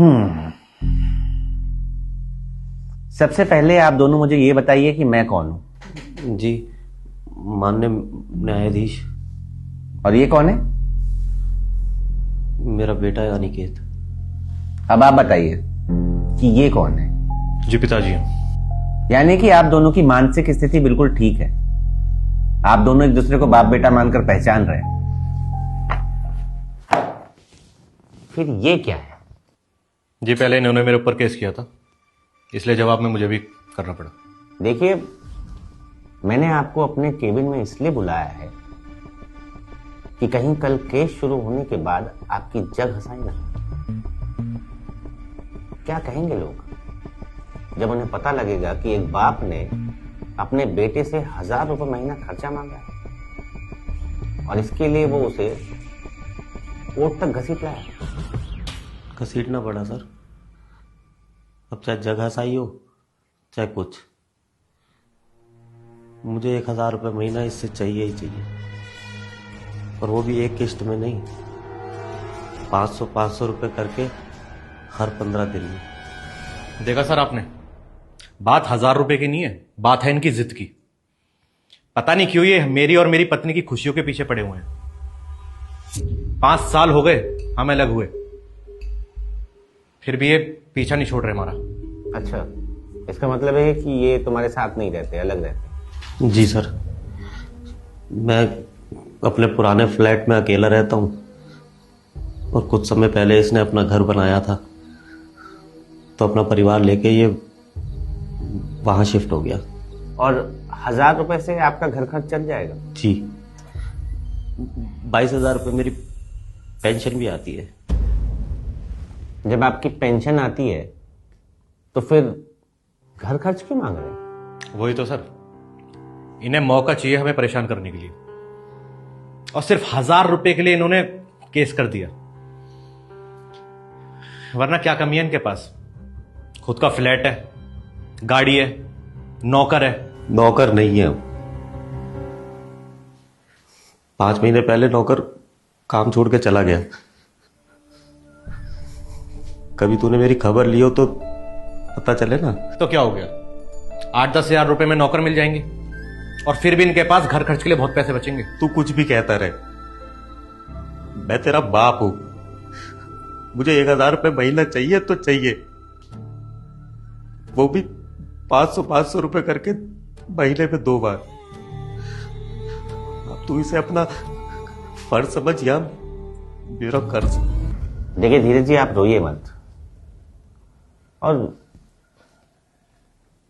हम्म सबसे पहले आप दोनों मुझे ये बताइए कि मैं कौन हूं। जी, माननीय न्यायाधीश, और ये कौन है? मेरा बेटा है अनिकेत। अब आप बताइए कि ये कौन है। जी पिताजी। यानी कि आप दोनों की मानसिक स्थिति बिल्कुल ठीक है। आप दोनों एक दूसरे को बाप बेटा मानकर पहचान रहे हैं। फिर ये क्या है? जी पहले इन्होंने मेरे ऊपर केस किया था, इसलिए जवाब में मुझे भी करना पड़ा। देखिए, मैंने आपको अपने केबिन में इसलिए बुलाया है कि कहीं कल केस शुरू होने के बाद आपकी जग हंसाई ना। क्या कहेंगे लोग जब उन्हें पता लगेगा कि एक बाप ने अपने बेटे से 1000 रुपए महीना खर्चा मांगा है और इसके लिए वो उसे कोर्ट तक घसीट लाया। घसीटना पड़ा सर। अब चाहे जगह सही हो चाहे कुछ, मुझे 1000 रुपये महीना इससे चाहिए ही चाहिए। और वो भी एक किस्त में नहीं, 500 रुपये करके हर 15 दिन में। देखा सर आपने, बात 1000 रुपए की नहीं है, बात है इनकी जिद की। पता नहीं क्यों ये मेरी और मेरी पत्नी की खुशियों के पीछे पड़े हुए हैं। 5 साल हो गए हम अलग हुए, फिर भी ये पीछा नहीं छोड़ रहे हमारा। अच्छा, इसका मतलब है कि ये तुम्हारे साथ नहीं रहते, अलग रहते? जी सर, मैं अपने पुराने फ्लैट में अकेला रहता हूँ और कुछ समय पहले इसने अपना घर बनाया था, तो अपना परिवार लेके ये वहां शिफ्ट हो गया। और 1000 रुपए से आपका घर खर्च चल जाएगा? जी, 22,000 रुपये मेरी पेंशन भी आती है। जब आपकी पेंशन आती है तो फिर घर खर्च क्यों मांग रहे हैं? वही तो सर, इन्हें मौका चाहिए हमें परेशान करने के लिए, और सिर्फ 1000 रुपए के लिए इन्होंने केस कर दिया। वरना क्या कमी है इनके पास? खुद का फ्लैट है, गाड़ी है, नौकर है। नौकर नहीं है। 5 महीने पहले नौकर काम छोड़ के चला गया। कभी तूने मेरी खबर ली हो तो पता चले ना। तो क्या हो गया, 8-10 हजार रुपए में नौकर मिल जाएंगे और फिर भी इनके पास घर खर्च के लिए बहुत पैसे बचेंगे। तू कुछ भी कहता रहे, मैं तेरा बाप हूं। मुझे 1000 रुपये महीना चाहिए तो चाहिए, वो भी 500 रुपए करके महीने में 2 बार। अब तू इसे अपना फर्ज समझ या मेरा कर्ज। देखिए धीरज जी, आप रोइए मत। और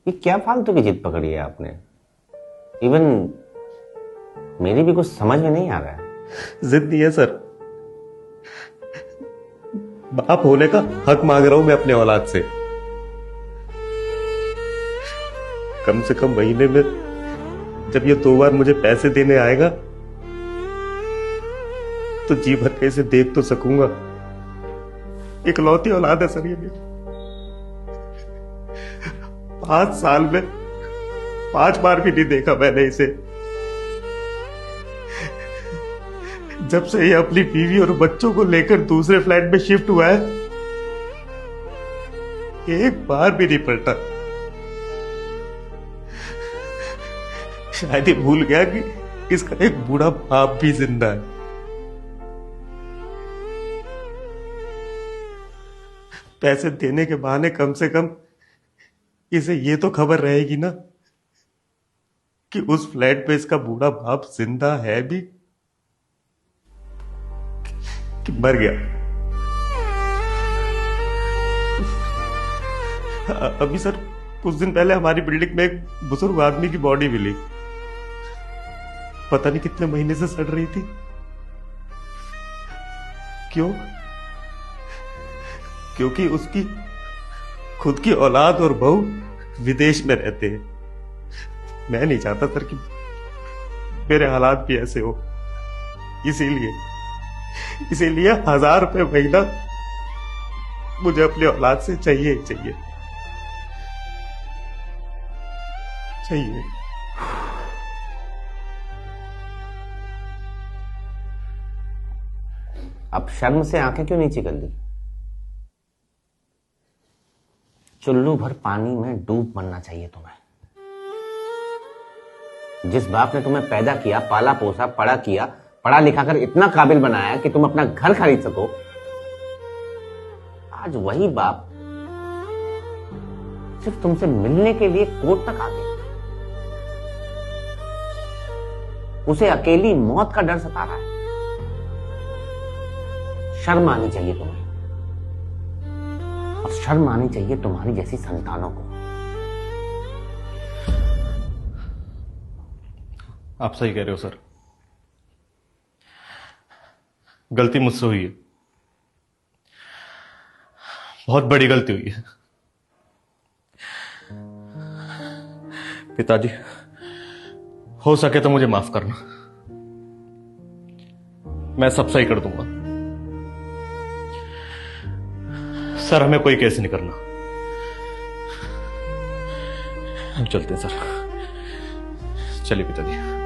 ये क्या फालतू की जिद पकड़ी है आपने? इवन मेरी भी कुछ समझ में नहीं आ रहा है। जिद नहीं है सर, बाप होने का हक मांग रहा हूं मैं अपने औलाद से। कम से कम महीने में जब ये 2 बार मुझे पैसे देने आएगा तो जी भर के इसे देख तो सकूंगा। इकलौती औलाद है सर ये मेरी। 5 साल में 5 बार भी नहीं देखा मैंने इसे। जब से ये अपनी बीवी और बच्चों को लेकर दूसरे फ्लैट में शिफ्ट हुआ है, एक बार भी नहीं पलटा। शायद ये भूल गया कि इसका एक बूढ़ा बाप भी जिंदा है। पैसे देने के बहाने कम से कम इसे ये तो खबर रहेगी ना कि उस फ्लैट पे इसका बूढ़ा बाप जिंदा है भी कि मर गया। अभी सर कुछ दिन पहले हमारी बिल्डिंग में एक बुजुर्ग आदमी की बॉडी मिली। पता नहीं कितने महीने से सड़ रही थी। क्यों? क्योंकि उसकी खुद की औलाद और बहू विदेश में रहते हैं। मैं नहीं चाहता सर कि मेरे हालात भी ऐसे हो। इसीलिए 1000 रुपये महीना मुझे अपनी औलाद से चाहिए ही चाहिए। चाहिए। अब शर्म से आंखें क्यों नीची कर ली? चुल्लू भर पानी में डूब मरना चाहिए तुम्हें। जिस बाप ने तुम्हें पैदा किया, पाला पोसा, पढ़ा लिखा कर इतना काबिल बनाया कि तुम अपना घर खरीद सको, आज वही बाप सिर्फ तुमसे मिलने के लिए कोर्ट तक आ गया। उसे अकेली मौत का डर सता रहा है। शर्म आनी चाहिए तुम्हें, और शर्म आनी चाहिए तुम्हारी जैसी संतानों को। आप सही कह रहे हो सर, गलती मुझसे हुई है, बहुत बड़ी गलती हुई है। पिताजी, हो सके तो मुझे माफ करना, मैं सब सही कर दूंगा। सर, हमें कोई केस नहीं करना, हम चलते हैं सर। चलिए पिताजी।